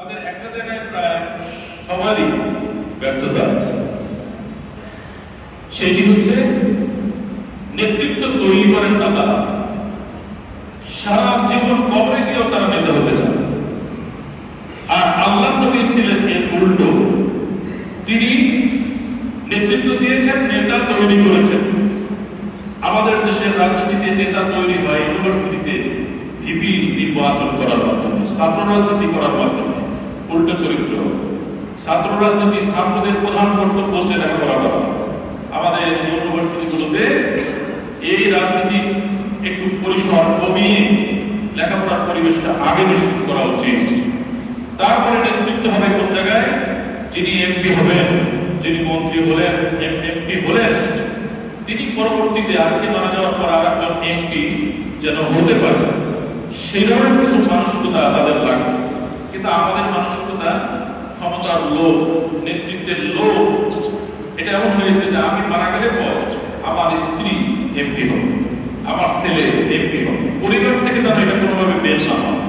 তাদের একটা জায়গায় প্রায় সবারই ব্যর্থতা আছে, সেটি হচ্ছে নেতৃত্ব তৈরি করেন না তারা, সারা জীবন কবরে গিয়েও তারা নেতা হতে চায়। আর আল্লাহ নবী ছিলেন এর উল্টো, তিনি নেতৃত্ব দিয়েছেন, নেতা তৈরি করেছেন। আমাদের দেশের রাজনীতিতে নেতা তৈরি হয় ইউনিভার্সিটিতে ভিপি নির্বাচন করার মাধ্যমে, ছাত্র রাজনীতি করার মাধ্যমে। উল্টো চরিত্র, ছাত্র রাজনীতি ছাত্রদের প্রধান কর্তব্য হচ্ছে লেখাপড়া করা। আমাদের ইউনিভার্সিটিগুলোতে এই রাজনীতি একটু পরিসর কমিয়ে লেখাপড়ার পরিবেশটা আগে নিশ্চিত করা উচিত। তারপরে নেতৃত্ব হবে কোন জায়গায়, যিনি এমপি হবেন, যিনি মন্ত্রী হলেন, এমপি হলেন, তিনি পরবর্তীতে আজকে মারা যাওয়ার পর আর একজন এমপি যেন হতে পারে, সেই ধরনের কিছু মানসিকতা তাদের লাগবে। কিন্তু আমাদের মানসিকতা ক্ষমতার লোভ, নেতৃত্বের লোভ, এটা এমন হয়েছে যে আমি মারা গেলে পর আমার স্ত্রী এমপি হবে, আমার ছেলে এমপি হবে, পরিবার থেকে যেন এটা কোনোভাবে বের না হয়।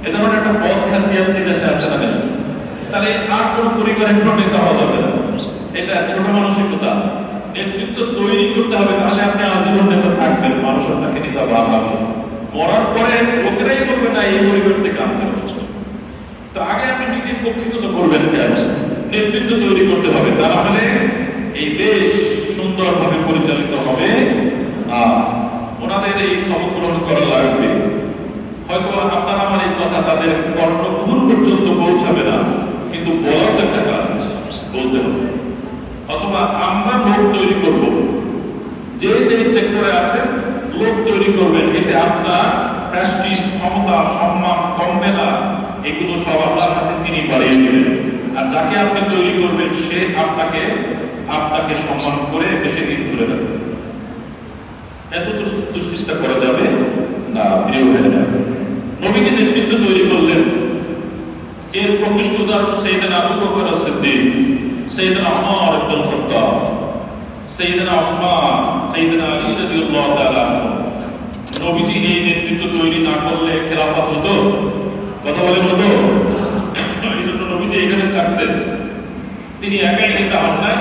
এ ধরনের একটা পথ খাসিয়াত দেশে আসে না কেন? তাহলে আর কোনো পরিবারের কোনো নেতা হওয়া যাবে না। এটা ছোট মানসিকতা। নেতৃত্ব তৈরি করতে হবে, তাহলে আপনি আজীবন নেতা থাকবেন, মানুষ আপনাকে নেতা বানাবে। মরার পরে লোকেরাই বলবে না এই পরিবার থেকে আনতে হবে। তো আগে আপনি নিজের কক্ষিগত করবেন কেন? নেতৃত্ব তৈরি করতে হবে, তা নাহলে এই দেশ সুন্দরভাবে পরিচালিত হবে না। ওনাদের এই সবক গ্রহণ করা লাগবে। হয়তো আপনার আমার এই কথা তাদের কর্ণকুহর পর্যন্ত পৌঁছাবে না, কিন্তু বলার তো একটা কাজ, বলতে হবে। অথবা আমরা লোক তৈরি করব, যে যে সেক্টরে আছে লোক তৈরি করবেন, এতে আপনার প্রেস্টিজ, ক্ষমতা, সম্মান কমবে না। এগুলো সব আল্লাহর হাতে তিনি বাড়িয়ে দিবেন। আর যাকে আপনি তৈরি করবেন সে আপনাকে সম্মান করে বেশি দিন ধরে রাখবে। এত দুশ্চিন্তা করা যাবে না। প্রিয় ভাইরা, নবীজি নেতৃত্ব তৈরি করলেন, এর প্রকৃষ্ট উদাহরণ সাইয়েদনা আবু বকর as-সিদ্দিক, সাইয়েদনা ওমর ইবনুল খাত্তাব, সাইয়েদনা উসমান, সাইয়েদনা আলী রাদিয়াল্লাহু তাআলা আনহু। নবীজি এই নেতৃত্ব তৈরি না করলে খেলাফত হতো? কথা বলেন হতো? এই জন্য নবীজি এখানে সাকসেস। তিনি একাই নেতা হন নাই,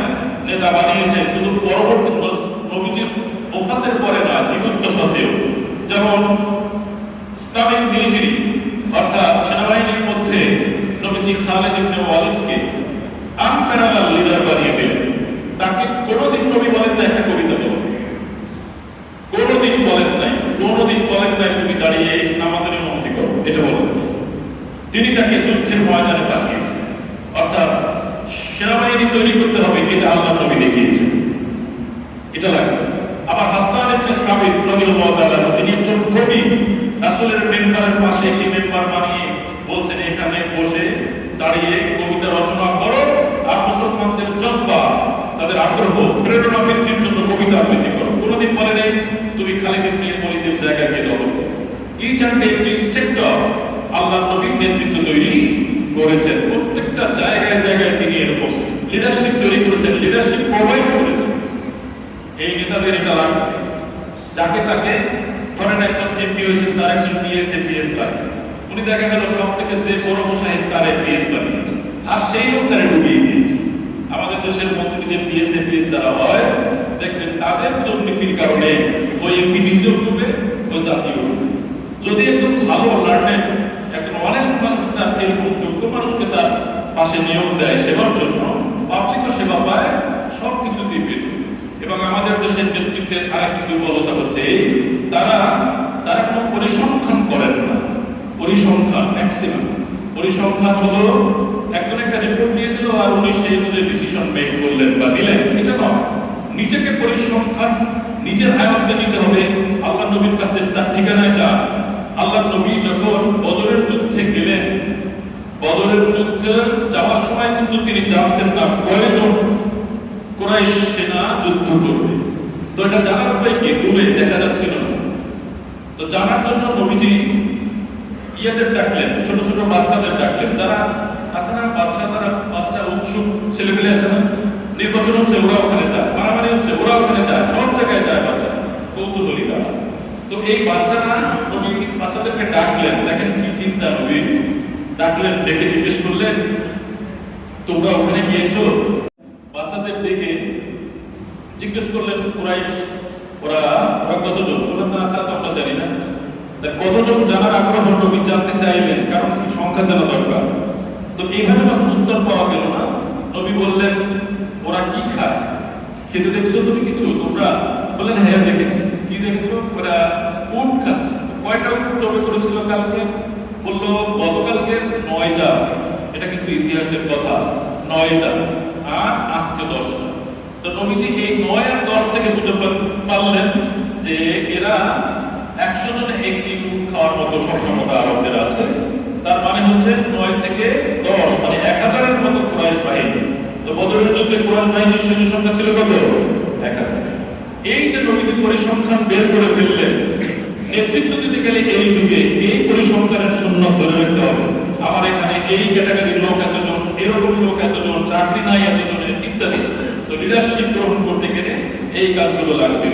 নেতা বানিয়েছেন শুধু পরবর্তী নবীজির ওফাতের পরে না, জীবদ্দশাতেও। যেমন ইসলামিক মিলিটারি অর্থাৎ সেনাবাহিনীর মধ্যে নবীজি খালিদ ইবনে ওয়ালিদকে আনপ্যারালাল লিডার বানিয়ে দিলেন। তাকে কোনোদিন নবী বলেন না একটা কবিতা বলো, কোনোদিন বলেন নাই, কোনোদিন বলেন নাই তুমি দাঁড়িয়ে নামাজের ইমামতি করো, এটা বলেন। তিনি তাকে যুদ্ধের ময়দানে পাঠিয়েছেন। অর্থাৎ সেনাবাহিনী তৈরি করতে হবে, এটা আল্লাহ নবী দেখিয়েছেন। এটা লাগবে। আবার হাসান ইবনে সাবিত রাদিয়াল্লাহু তাআলা, তিনি একজন কবি, রাসূলের মেম্বারের পাশে একটি মেম্বার বানিয়ে বলছেন এখানে বসে দাঁড়িয়ে কবিতা রচনা করো, আর মুসলমানদের জজবা, তাদের আগ্রহ, প্রেরণা বৃদ্ধির জন্য কবিতা আবৃত্তি করো। কোনোদিন বলে নেই তুমি খালিদ ইবনে ওয়ালিদের জায়গা কে দখল করো। ইচ অ্যান্ড এভরি সেক্টর আল্লাহ নবীর নেতৃত্ব তৈরি করেছেন। প্রত্যেকটা জায়গায় জায়গায় তিনি এরকম লিডারশিপ তৈরি করেছেন, লিডারশিপ প্রোভাইড করেছেন। এই নেতাদের এটা লাগবে। যাকে তাকে ধরেন একজন এমপি হয়েছেন, তার একজন পিএস লাগে, উনি দেখা গেল সব থেকে যে বড় মুসাহিদ তার পিএস বানিয়েছে, আর সেই লোক তারা ডুবিয়ে দিয়েছে। আমাদের দেশের মন্ত্রীদের পিএস যারা হয় দেখবেন তাদের দুর্নীতির কারণে ওই এমপি নিজেও ডুবে, ওই জাতীয় ডুবে। যদি একজন ভালো লার্নেড, একজন অনেস্ট মানুষ তার এরকম যোগ্য মানুষকে তার পাশে নিয়োগ দেয় সেবার জন্য, পাবলিকও সেবা পায়, সবকিছু দিয়ে পেত। এবং আমাদের দেশের নেতৃত্বের আরেকটি দুর্বলতা হচ্ছে তারা কোনো পরিসংখ্যান করেন না। পরিসংখ্যান ম্যাক্সিমাম পরিসংখ্যান হলো একজন একটা রিপোর্ট দিয়ে দিল আর উনি সেই অনুযায়ী ডিসিশন মেক করলেন বা নিলেন, এটা নয়। নিজেকে পরিসংখ্যান নিজের আয়ত্তে নিতে হবে। আল্লাহ নবীর কাছে তার ঠিকানায় যান। আল্লাহ নবী যখন বদরের যুদ্ধে গেলেন, বদরের যুদ্ধে যাওয়ার সময় কিন্তু তিনি জানতেন না কয়জন কুরাইশ সেনা যুদ্ধ করবে। তো এটা জানার উপায় কি? দূরে দেখা যাচ্ছিল না। তো জানার জন্য নবীজি ইয়াদের ডাকলেন, ছোট ছোট বাচ্চাদের ডাকলেন, যারা আছে না বাচ্চা উৎসুক ছেলেপেলে আছে না, নির্বাচন হচ্ছে ওরা ওখানে যায়, মারামারি হচ্ছে ওরা ওখানে যায়, সব জায়গায় যায় বাচ্চা, কৌতূহলী তারা। তো এই বাচ্চারা নবী বাচ্চাদেরকে ডাকলেন, দেখেন কি চিন্তা নবী। ডাকলেন, ডেকে জিজ্ঞেস করলেন, তোমরা ওখানে গিয়েছো? বাচ্চাদের ডেকে জিজ্ঞেস করলেন কুরাইশ ওরা ওরা কতজন? বললেন না, তা তো আমরা জানি না। কতজন জানার আগ্রহ নবী জানতে চাইলেন, কারণ সংখ্যা জানা দরকার। তো এইভাবে যখন উত্তর পাওয়া গেল না, নবী বললেন, ওরা কি খায়? খেতে দেখছো তুমি কিছু তোমরা? বললেন হ্যাঁ দেখেছি। কি দেখেছো? ওরা উট খাচ্ছে। কয়টা উট জবে করেছিল কালকে? বললো গতকালকে 9টা। এটা কিন্তু ইতিহাসের কথা, 9টা, আর আজকে 10টা। তো নবীজি এই 9 আর 10 থেকে বুঝতে পারলেন যে এরা 100 জনে একটি উট খাওয়ার মতো সক্ষমতা আরবদের আছে। তার মানে হচ্ছে 9 থেকে 10 মানে 1000-এর মতো কুরাইশ বাহিনী। তো বদরের যুদ্ধে কুরাইশ বাহিনীর সৈন্য সংখ্যা ছিল কত? 1000। এই যে নবীজি পরিসংখ্যান বের করে ফেললেন, নেতৃত্ব দিতে গেলে এই যুগে এই পরিসংখ্যানের সুন্নাত ধরে রাখতে হবে। আমার এখানে এই ক্যাটাগরির লোক এতজন, এরকম লোক এতজন, চাকরি নাই এতজনের ইত্যাদি। তো লিডারশিপ গ্রহণ করতে গেলে এই কাজগুলো লাগবে।